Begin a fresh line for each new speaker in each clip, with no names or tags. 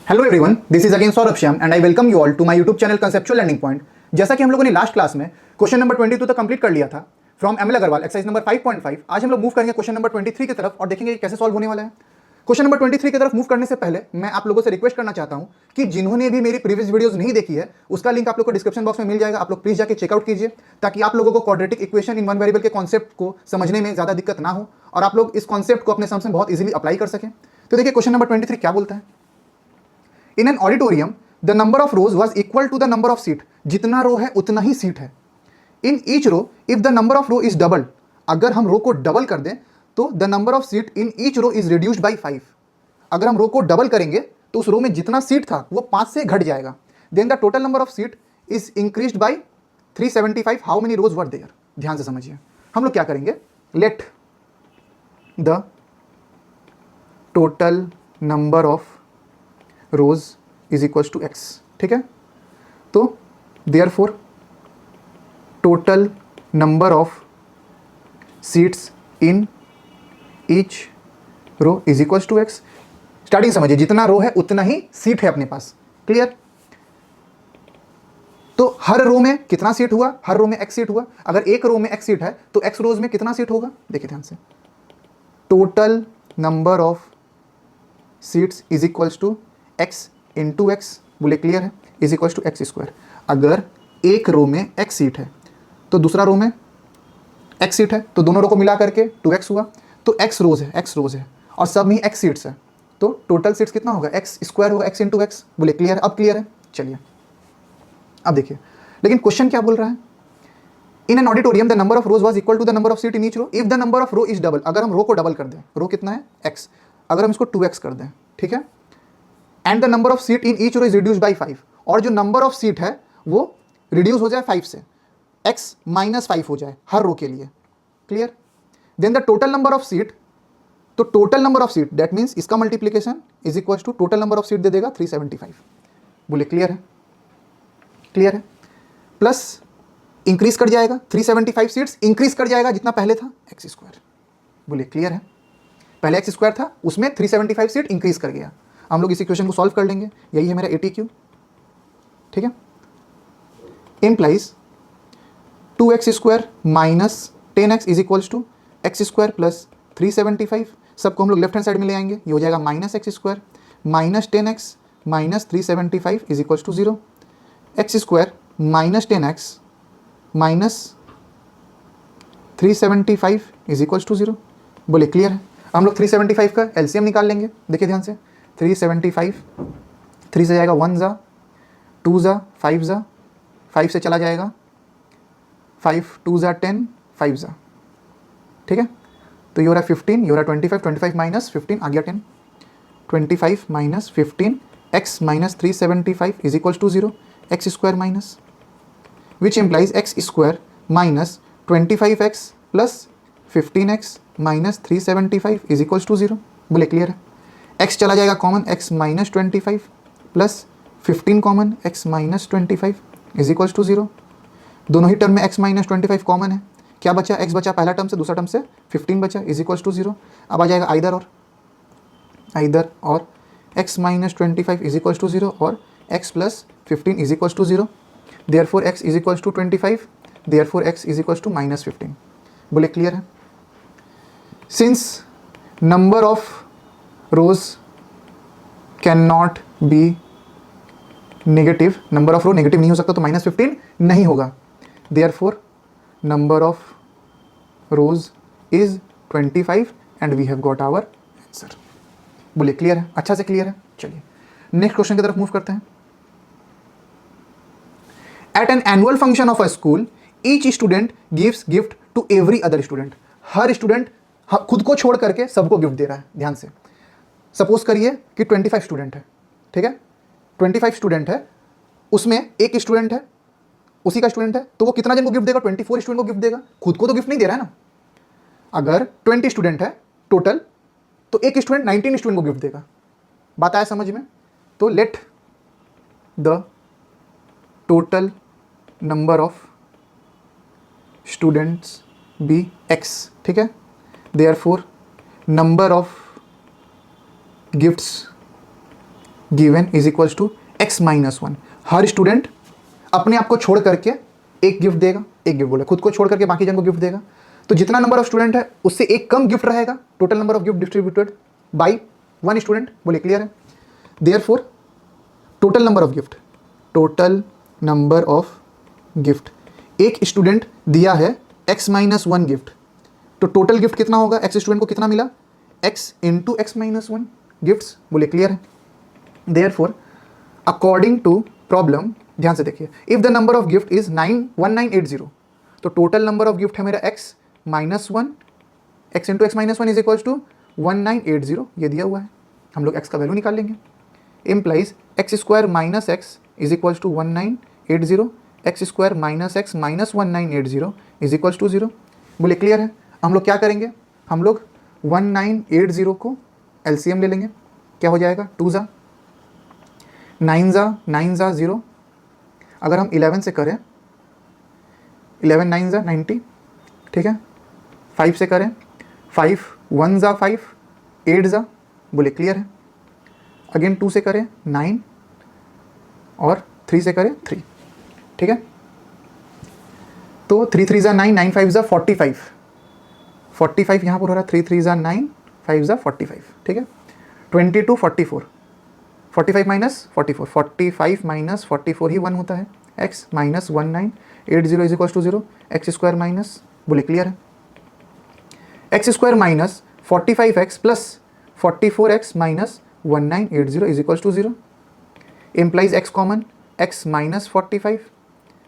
Hello everyone, this is again Saurabh Shyam and I welcome you all to my YouTube channel conceptual learning point. जैसा कि हम लोगों ने last class में question number 22 तक कंप्लीट कर लिया था from ML Agarwal exercise number 5.5। आज हम लोग मूव करेंगे क्वेश्चन नंबर 23 की तरफ और देखेंगे कैसे सॉल्व होने वाला है। क्वेश्चन नंबर 23 की तरफ मूव करने से पहले मैं आप लोगों से रिक्वेस्ट करना चाहता हूं कि जिन्होंने भी मेरी प्रीवियस वीडियोस नहीं देखी है उसका लिंक आप लोग को डिस्क्रिप्शन बॉक्स में मिल जाएगा। आप लोग प्लीज जाके चेकआउट कीजिए ताकि आप लोगों को quadratic equation in one variable के कॉन्सेप्ट को समझने में ज्यादा दिक्कत ना हो और आप लोग इस कॉन्सेप्ट को अपने सम्स में बहुत इजीली अप्लाई कर सकें। तो देखिए क्वेश्चन नंबर 23 क्या बोलता है। In an auditorium the number of rows was equal to the number of seat. जितना रो है उतना ही सीट है। In each row if the number of row is double, अगर हम रो को डबल कर दें तो the number of seat in each row is reduced by 5। अगर हम रो को डबल करेंगे तो उस रो में जितना सीट था वो 5 से घट जाएगा। Then the total number of seat is increased by 375। How many rows were there. ध्यान से समझिए, हम लोग क्या करेंगे, let the total number of rows is equal to x. ठीक है, तो therefore total number of seats in each row is equal to x. Starting समझिए, जितना रो है उतना ही सीट है अपने पास। क्लियर। तो हर रो में कितना सीट हुआ, हर रो में एक्स सीट हुआ। अगर एक रो में एक्स सीट है तो एक्स रोज में कितना सीट होगा, देखिए ध्यान से, total number of seats is equal to x into x. बोले क्लियर है, is equal to x square. अगर एक रो में एक्स सीट है तो दूसरा रो में एक्स सीट है, तो दोनों रो को मिला करके 2x हुआ। तो एक्स रोज है और सब में एक्स सीट्स है, तो टोटल सीट्स कितना होगा, एक्स स्क्वायर होगा, एक्स इंटू एक्स। बोले क्लियर है, अब क्लियर है। चलिए अब देखिए, लेकिन क्वेश्चन क्या बोल रहा है। In an auditorium the number of rows was equal to the number of seat in each row if the number of row is double. अगर हम रो को डबल कर दें, रो कितना है एक्स, अगर हम इसको 2x कर दें, ठीक है, and the number of seat in each row is reduce by 5, और जो नंबर ऑफ सीट है वो रिड्यूस हो जाए 5 से, x माइनस 5 हो जाए हर रो के लिए। Clear. Then the total number of seat, तो total number of seat that means इसका multiplication is equal to total number of seat दे देगा 375। बोले क्लियर है, क्लियर है। प्लस इंक्रीज कर जाएगा, 375 सीट्स इंक्रीज कर जाएगा जितना पहले था एक्स स्क्वायर। बोले क्लियर है, पहले एक्स स्क्वायर था उसमें 375 सीट इंक्रीज कर गया। हम लोग इस इक्वेशन को सॉल्व कर लेंगे, यही है मेरा ATQ। ठीक है, implies 2x square minus 10x is equals to x square plus 375। सबको हम लोग लेफ्ट हैंड साइड में ले आएंगे, ये हो जाएगा minus x square minus 10x minus 375 is equals to 0। X square minus 10x minus 375 is equals to 0। बोले क्लियर है। हम लोग 375 का LCM निकाल लेंगे। देखिए ध्यान से, 375 3 से जाएगा 1 जा, 2 जा, 5 जा, 5 से चला जाएगा 5 2 जा 10, 5 जा। ठीक है, तो ये हो रहा है 15, ये हो रहा है 25, 25 माइनस 15 आ गया 10, 25 minus 15 x minus 375 is equals to 0, x square minus which implies x square minus 25x plus 15x minus 375 is equals to 0। बोले क्लियर है। x चला जाएगा common, x minus 25 plus 15 common, x minus 25 is equals to 0। दोनों ही term में x minus 25 common है। क्या बचा, x बचा पहला टर्म से, दूसरा टर्म से 15 बचा इज इक्वल्स टू 0। अब आ जाएगा आइदर और x minus 25 is equals to 0 और x plus 15 is equals to 0। Therefore x is equals to 25, therefore x is equals to minus 15। बोले क्लियर है। Since number of rows can not be negative, number of row negative नहीं हो सकता तो minus 15 नहीं होगा। Therefore number of rows is 25 and we have got our answer. बोलिए clear है, अच्छा से क्लियर है। चलिए नेक्स्ट क्वेश्चन की तरफ मूव करते हैं। At an annual function of a school each student gives gift to every other student. हर स्टूडेंट खुद को छोड़ करके सबको गिफ्ट दे रहा है। ध्यान से, सपोज करिए कि 25 स्टूडेंट है, ठीक है, 25 स्टूडेंट है, उसमें एक स्टूडेंट है, उसी का स्टूडेंट है, तो वो कितना जन को गिफ्ट देगा, 24 स्टूडेंट को गिफ्ट देगा। खुद को तो गिफ्ट नहीं दे रहा है ना। अगर 20 स्टूडेंट है टोटल तो एक स्टूडेंट 19 स्टूडेंट को गिफ्ट देगा। बात आया समझ में। तो let the total number of students be x। ठीक है, therefore number of gifts given is equals to x minus one. हर स्टूडेंट अपने आप को छोड़ करके एक गिफ्ट देगा, एक गिफ्ट बोले खुद को छोड़ करके बाकी जन को गिफ्ट देगा, तो जितना नंबर ऑफ स्टूडेंट है उससे एक कम गिफ्ट रहेगा, total number of gift distributed by one student. बोले क्लियर है? Therefore total number of gift, total number of gift, एक स्टूडेंट दिया है एक्स माइनस वन गिफ्ट, तो टोटल गिफ्ट कितना होगा? एक्स स्टूडेंट को कितना मिला? X into x minus one gifts. बोले क्लियर है? देयरफॉर अकॉर्डिंग टू प्रॉब्लम, ध्यान से देखिए, if the number of gift is 1980, तो टोटल नंबर ऑफ गिफ्ट है मेरा x minus one, x into x minus one is equals to 1980, ये दिया हुआ है, हम लोग एक्स का वैल्यू निकाल लेंगे। Implies x square minus x is equals to 1980, x square minus x minus 1980 is equals to 0। बोले क्लियर है? हम लोग क्या करेंगे? हम लोग 1980 को एलसीएम ले लेंगे, क्या हो जाएगा? 2 जा 9 जा 0, अगर हम 11 से करें 11 9 जा 90, ठीक है। 5 से करें 5 1 जा 5, 8 जा। बोले क्लियर है? अगेन 2 से करें 9 और 3 से करें 3, ठीक है। तो 3 3 जा 9, 9 5 जा 45, 45 यहाँ पर हो रहा है, 3 3 जा 9, 5 जा 45, ठीक है। 22 44, 45 माइनस 44, 45 माइनस 44 ही 1 होता है, x minus 1980 is equal to 0, x square minus, बोले क्लियर है? X square minus 45x plus 44x minus 1980 is equal to 0, implies x common, x minus 45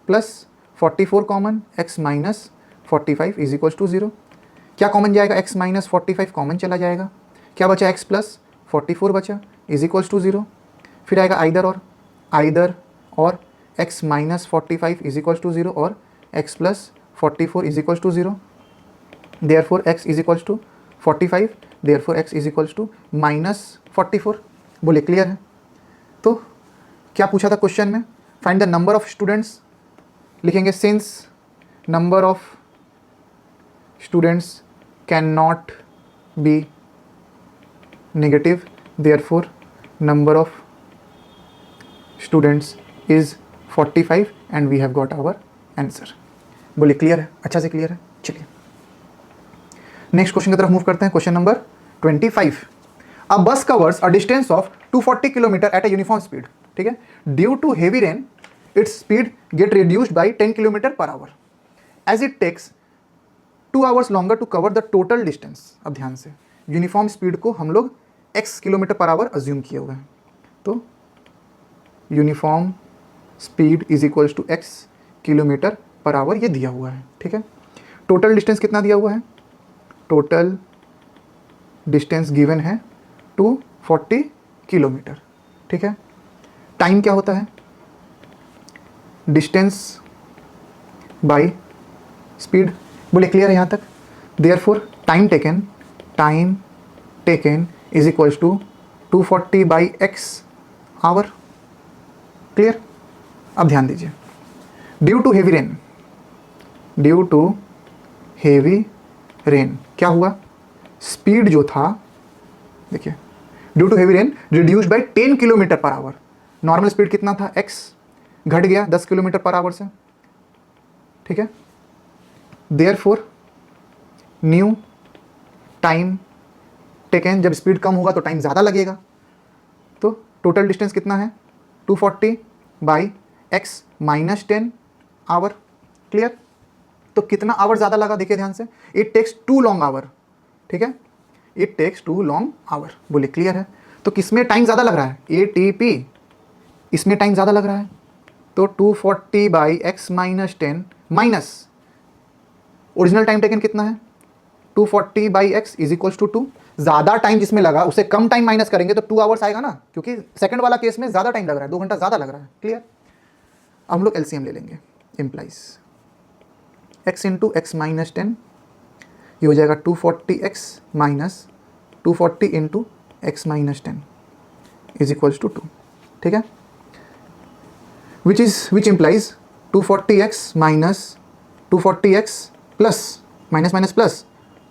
plus 44 common, x minus 45 is equal to 0। क्या common जाएगा? x minus 45 common चला जाएगा, क्या बचा? x plus 44 बचा is equal to 0। फिर आएगा either और x minus 45 is equal to 0 और x plus 44 is equal to 0। Therefore x is equal to 45, therefore x is equal to minus 44। बोले क्लियर है? तो क्या पूछा था क्वेश्चन में? Find the number of students, लिखेंगे since number of students can not be negative, therefore number of students is 45 and we have got our answer. बोले clear है? अच्छा से क्लियर है? चलिए नेक्स्ट क्वेश्चन की तरफ मूव करते हैं। Question number 25, a bus covers a distance of 240 kilometre at a uniform speed, ठीक है। Due to heavy rain its speed get reduced by 10 kilometre per hour as it takes 2 hours longer to cover the total distance. अब ध्यान से, uniform speed को हम लोग x kilometre per hour assume किए हुए हैं, तो uniform speed is equals to x kilometre per hour, ये दिया हुआ है, ठीक है। टोटल डिस्टेंस कितना दिया हुआ है? टोटल डिस्टेंस गिवन है 240 किलोमीटर, ठीक है। टाइम क्या होता है? Distance by speed. बोले क्लियर है यहाँ तक? Therefore time taken is equals to 240 by x hour. Clear? अब ध्यान दीजिए, ड्यू टू हेवी रेन क्या हुआ? स्पीड जो था, देखिए, due to heavy rain reduced by 10 kilometre per hour. Normal speed कितना था? x घट गया 10 किलोमीटर पर आवर से, ठीक है। देयरफॉर न्यू टाइम टेकन, जब स्पीड कम होगा तो टाइम ज़्यादा लगेगा, तो टोटल डिस्टेंस कितना है? 240 by x minus 10 hour. Clear? तो कितना आवर ज़्यादा लगा? देखिए ध्यान से, इट टेक्स 2 लॉन्ग आवर, ठीक है, इट टेक्स 2 लॉन्ग आवर। बोले क्लियर है? तो किसमें टाइम ज़्यादा लग रहा है? ATP, इसमें टाइम ज़्यादा लग रहा है, तो 240 by x minus 10 minus original time taken कितना है? 240 by x is equals to 2। ज़्यादा टाइम जिसमें लगा उससे कम टाइम माइनस करेंगे तो 2 आवर्स आएगा ना, क्योंकि सेकंड वाला केस में ज़्यादा टाइम लग रहा है, 2 घंटा ज़्यादा लग रहा है। क्लियर? अब हम लोग LCM ले लेंगे, implies x into x minus 10, ये हो जाएगा 240x minus 240 into x minus 10 is equals to 2, ठीक है। Which implies 240x minus 240x plus minus minus plus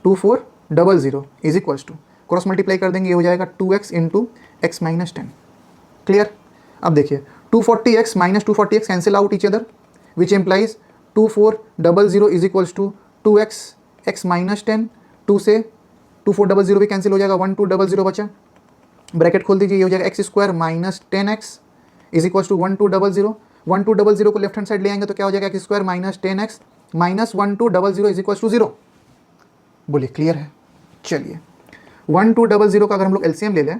2400 is equals to, cross multiply कर देंगे, ये हो जाएगा 2x into x minus 10, clear. अब देखिए 240x minus 240x cancel out each other, which implies 2400 is equals to 2x x minus 10, 2 से 2400 भी cancel हो जाएगा, 1200 बचा, ब्रैकेट खोल दीजिए, ये हो जाएगा x square minus 10x is equals to 1200, 1200 को लेफ्ट हैंड साइड ले आएंगे तो क्या हो जाएगा x square minus 10x minus 1200 is equals to 0। बोलिए क्लियर है। चलिए 1200 का अगर हम लोग एलसीएम ले लें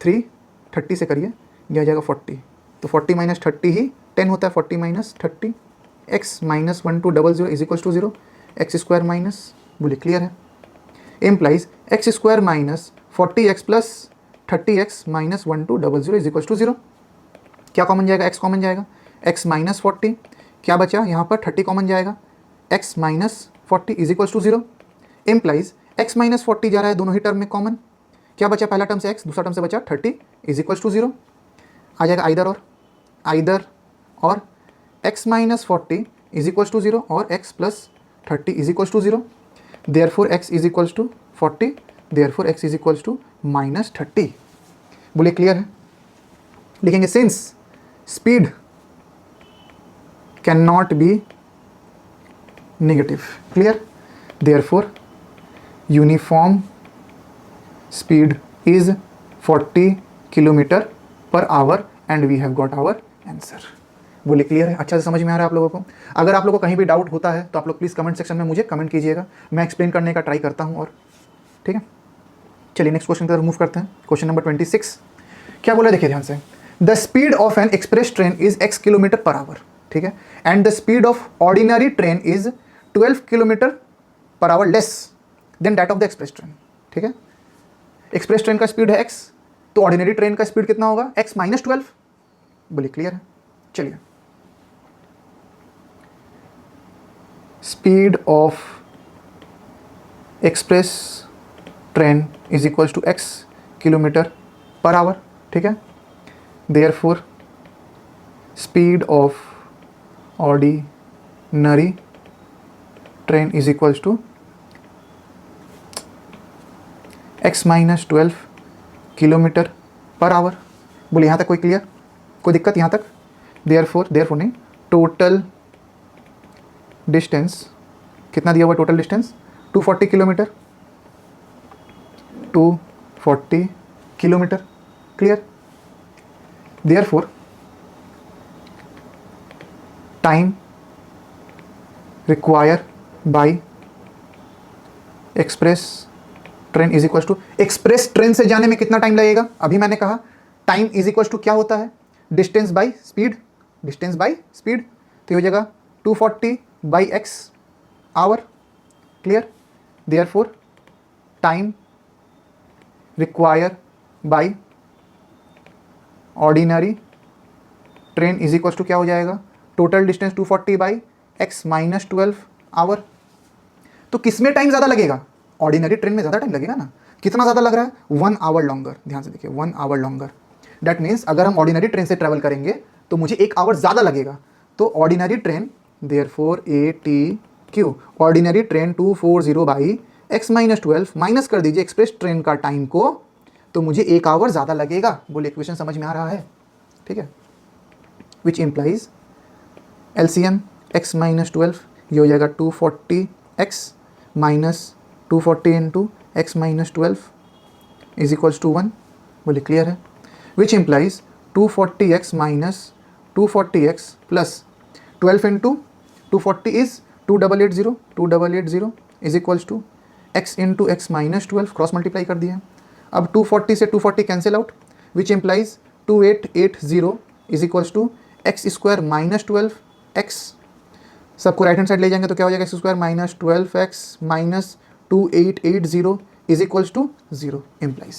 330 से करिए, यह आ जाएगा 40, तो 40 माइनस 30 ही 10 होता है, 40 minus 30 x minus 1200 is equals to 0, x square minus, बोलिए क्लियर है, implies x square minus 40x plus 30x minus 1200 is equals to 0। क्या कॉमन जाएगा, x कॉमन जाएगा, x माइनस 40, क्या बचा यहाँ पर 30 कॉमन जाएगा, x minus 40 is equals to 0, implies x minus 40 जा रहा है दोनों ही टर्म में कॉमन, क्या बचा पहला टर्म से x, दूसरा टर्म से बचा 30 इज इक्वल्स टू 0, आ जाएगा आइदर और x minus 40 is equals to 0 और x plus 30 is equals to 0, therefore x is equals to 40, therefore x is equals to minus 30। बोलिए क्लियर है। लिखेंगे since speed can not be negative, clear, therefore uniform speed is 40 kilometre per hour and we have got our answer. बोलिए clear है, अच्छा से समझ में आ रहा है आप लोगों को। अगर आप लोगों को कहीं भी डाउट होता है तो आप लोग प्लीज़ कमेंट सेक्शन में मुझे कमेंट कीजिएगा, मैं एक्सप्लेन करने का ट्राई करता हूँ। और ठीक है, चलिए नेक्स्ट क्वेश्चन की तरफ मूव करते हैं। क्वेश्चन नंबर 26 क्या बोला, देखिए ध्यान से, the speed of an express train is x kilometre per hour, ठीक है, and the speed of ordinary train is 12 kilometre per hour less than that of the express train, ठीक है। एक्सप्रेस ट्रेन का स्पीड है x, तो ordinary train का speed कितना होगा, x माइनस 12। बोलिए क्लियर है। चलिए speed of express train is equals to x kilometre per hour, ठीक है, therefore speed of ordinary train is equals to x minus 12 kilometre per hour. बोले यहाँ तक कोई क्लियर, कोई दिक्कत यहाँ तक, देयरफॉर नहीं, टोटल डिस्टेंस कितना दिया हुआ, total distance 240 kilometre, 240 kilometre, clear, therefore time require by express train is equal to, express train से जाने में कितना टाइम लगेगा, अभी मैंने कहा टाइम इज इक्वल टू क्या होता है, distance by speed, distance by speed, तो हो जाएगा 240 by x hour, clear, therefore time require by ordinary train is equal to क्या हो जाएगा, total distance 240 by x minus 12 hour. तो किस में टाइम ज़्यादा लगेगा, ऑर्डिनरी ट्रेन में ज़्यादा टाइम लगेगा ना, कितना ज़्यादा लग रहा है, 1 आवर लॉन्गर, ध्यान से देखिए 1 आवर लॉन्गर, डैट मीन्स अगर हम ऑर्डिनरी ट्रेन से ट्रैवल करेंगे तो मुझे 1 आवर ज़्यादा लगेगा, तो ordinary train therefore ATQ, ordinary train 240 by x minus 12 minus कर दीजिए एक्सप्रेस ट्रेन का टाइम को, तो मुझे 1 आवर ज़्यादा लगेगा। बोलिए इक्वेशन समझ में आ रहा है, ठीक है, which implies LCM x minus 12, ये हो जाएगा 240x minus 240 into x minus 12 is equals to 1। बोलिए क्लियर है, which implies 240x minus 240x plus 12 into 240 is 2880 is equals to x into x minus 12, cross multiply कर दिया। अब 240 से 240 cancel out, which implies 2880 is equals to x square minus 12 x, सबको right hand side ले जाएंगे तो क्या हो जाएगा, x square minus 12x minus 2880 is equals to 0, implies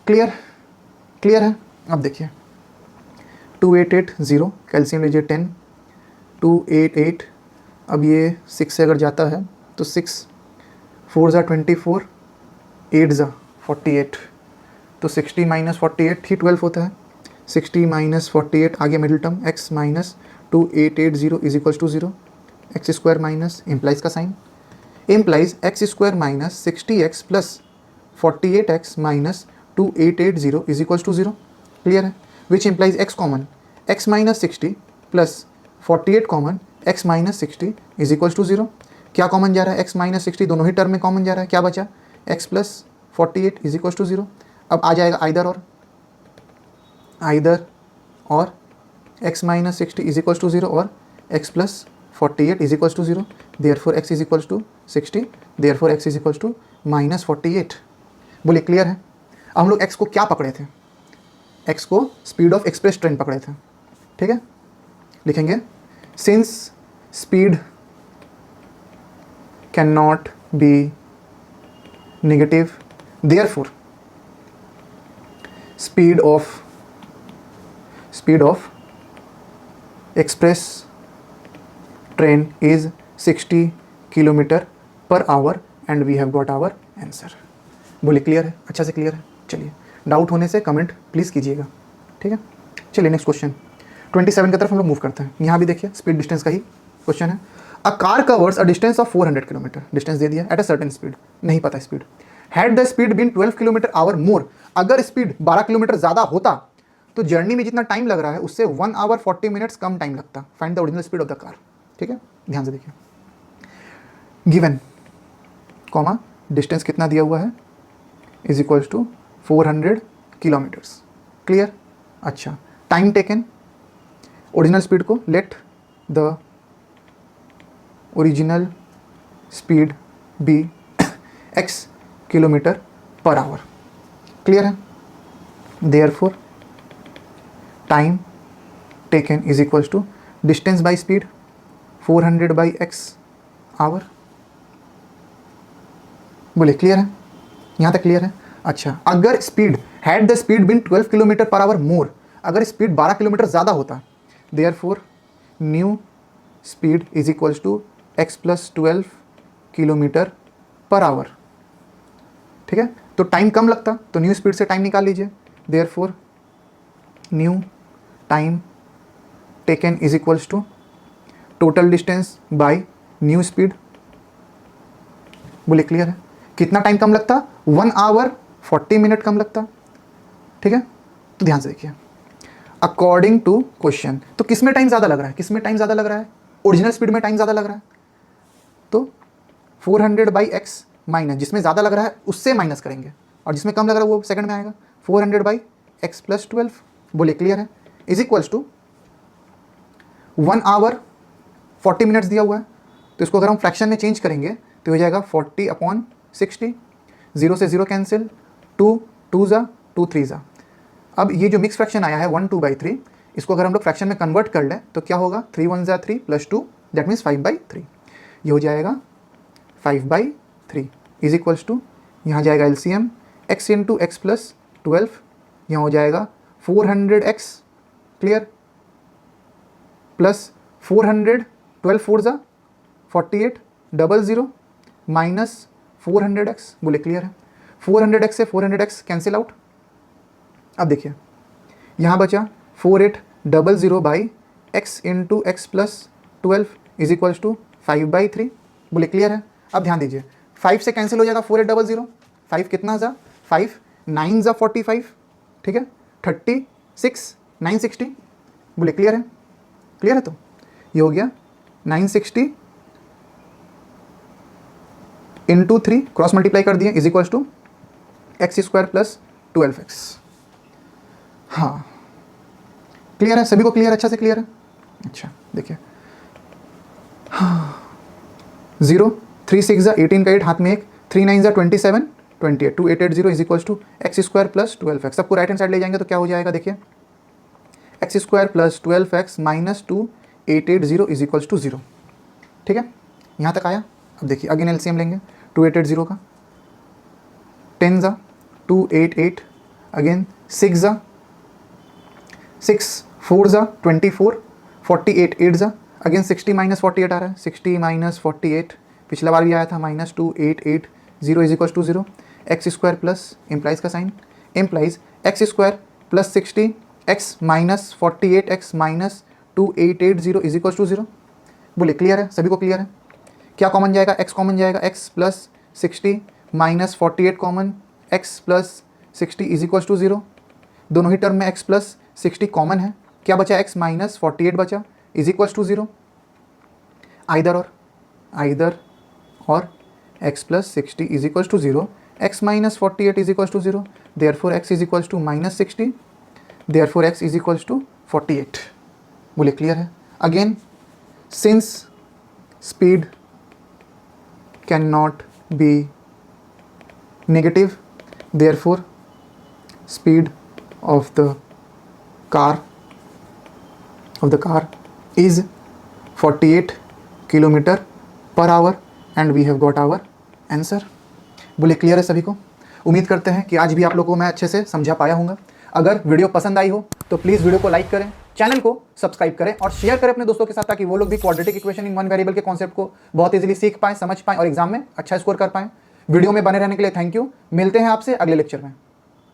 clear, clear है। अब देखिए 2880 कैल्शियम लीजिए 10, 288, अब ये 6 से अगर जाता है तो 6 4 ज़ा 24, 8 ज़ा 48, तो 60 माइनस 48 ही 12 होता है, 60 माइनस 48 आगे middle term x minus 2880 is equals to 0, x square minus implies का sign, implies x square minus 60x plus 48x minus 2880 is equals to 0, clear है, which implies x common x minus 60 plus 48 common x minus 60 is equals to 0। क्या common जा रहा है, x minus 60 दोनों ही term में common जा रहा है, क्या बचा x plus 48 is equals to 0। अब आ जाएगा आइदर और x minus 60 is equals to 0 और x plus 48 is equals to 0, therefore x is equals to 60, therefore x is equals to minus 48। बोलिए क्लियर है। अब हम लोग x को क्या पकड़े थे, x को स्पीड ऑफ एक्सप्रेस ट्रेन पकड़े थे, ठीक है। लिखेंगे since speed can not be negative, therefore speed of express train is 60 kilometre per hour and we have got our answer. बोलिए क्लियर है, अच्छा से क्लियर है। चलिए डाउट होने से कमेंट प्लीज़ कीजिएगा, ठीक है। चलिए नेक्स्ट क्वेश्चन 27 की तरफ हम लोग मूव करते हैं। यहाँ भी देखिए स्पीड डिस्टेंस का ही क्वेश्चन है। A car covers a distance of 400 kilometre, distance दे दिया एट अ सर्टेन स्पीड, नहीं पता speed. Had the speed been 12 kilometre hour more, अगर स्पीड 12 किलोमीटर ज़्यादा होता तो जर्नी में जितना टाइम लग रहा है उससे 1 आवर 40 मिनट्स कम टाइम लगता। Find the original speed of the car, ठीक है। ध्यान से देखिए, गिवन कॉमा डिस्टेंस कितना दिया हुआ है is equals to 400 kilometres, clear. अच्छा, टाइम टेकन, ओरिजिनल स्पीड को let the original speed be x kilometre per hour, clear है। Therefore time taken is equals to distance by speed 400 by x hour. बोले clear है, यहाँ तक clear है। अच्छा, अगर speed had the speed been 12 kilometre per hour more, अगर speed 12 kilometre ज़्यादा होता, therefore new speed is equals to x plus 12 kilometre per hour, ठीक है। तो टाइम कम लगता तो न्यू स्पीड से टाइम निकाल लीजिए, therefore new time taken is equals to total distance by new speed. बोले क्लियर है, कितना टाइम कम लगता, 1 आवर 40 मिनट कम लगता, ठीक है। तो ध्यान से देखिए, अकॉर्डिंग टू क्वेश्चन, तो किस में टाइम ज़्यादा लग रहा है, किस में टाइम ज़्यादा लग रहा है, ओरिजिनल स्पीड में टाइम ज़्यादा लग रहा है। तो 400 बाई एक्स माइनस, जिसमें ज़्यादा लग रहा है उससे माइनस करेंगे और जिसमें कम लग रहा है वो सेकंड में आएगा, 400 बाई एक्स प्लस 12। बोलिए क्लियर है, is equals to 1 hour 40 minutes दिया हुआ है, तो इसको अगर हम फ्रैक्शन में चेंज करेंगे तो हो जाएगा 40/60, 0 से 0 कैंसिल, 2 2 ज़ा 2 3 ज़ा। अब ये जो मिक्स फ्रैक्शन आया है 1 2/3, इसको अगर हम लोग फ्रैक्शन में कन्वर्ट कर लें तो क्या होगा, 3 1 ज़ा 3 प्लस 2 दैट मीन्स 5/3, ये हो जाएगा 5/3 इज इक्वल्स टू, यहाँ जाएगा LCM x into x plus 12, यहाँ हो जाएगा 400x, क्लियर, प्लस 400, 12 4 ज़ा 48 00 माइनस 400x। बोले क्लियर है, 400x से 400x कैंसिल आउट। अब देखिए यहाँ बचा 4800 by x into x plus 12 is equals to 5/3। बोले क्लियर है। अब ध्यान दीजिए, 5 से कैंसिल हो जाएगा 4800, 5 कितना ज़ा 5 9 ज़ा 45, ठीक है, 36 960। बोले क्लियर है, क्लियर है। तो ये हो गया 960 इंटू 3 क्रॉस मल्टीप्लाई कर दिए is equals to x² plus 12x। हाँ क्लियर है, सभी को क्लियर, अच्छा से क्लियर है। अच्छा देखिए, हाँ 0 3 6 ज़ा 18 का 8 हाथ में एक, 3 9 ज़ा 27 28 2880 is equals to x² plus 12x। सबको राइट हैंड साइड ले जाएंगे तो क्या हो जाएगा, देखिए x² plus 12x minus 2880 is equals to 0, ठीक है। यहाँ तक आया। अब देखिए अगेन एलसीएम लेंगे 2880 का, 10 ज़ा 288, अगेन 6 ज़ा 6 4 ज़ा 24, 48 8 ज़ा, अगेन 60 माइनस 48 आ रहा है, 60 माइनस 48 पिछला बार भी आया था minus 2880 is equals to 0। x² plus implies का sign, implies x² plus 60 x minus 48x minus 2880 is equals to 0। बोले क्लियर है, सभी को क्लियर है। क्या कॉमन जाएगा, x कॉमन जाएगा, x plus 60 minus 48 common, x plus 60 is equals to 0। दोनों ही टर्म में x प्लस 60 कॉमन है, क्या बचा x माइनस 48 बचा, इज इक्वल्स टू 0। आइदर और x plus 60 is equals to 0, x minus 48 is equals to 0, therefore x is equals to minus 60, therefore x is equals to 48। बोले clear है। Again since speed can not be negative, therefore speed of the car is 48 kilometre per hour and we have got our answer. बोले clear है सभी को। उम्मीद करते हैं कि आज भी आप लोगों को मैं अच्छे से समझा पाया हूँगा। अगर वीडियो पसंद आई हो तो प्लीज़ वीडियो को लाइक करें, चैनल को सब्सक्राइब करें और शेयर करें अपने दोस्तों के साथ, ताकि वो लोग भी quadratic equation in one variable के कॉन्सेप्ट को बहुत इजीली सीख पाएं, समझ पाएं और एग्जाम में अच्छा स्कोर कर पाएं। वीडियो में बने रहने के लिए थैंक यू। मिलते हैं आपसे अगले लेक्चर में।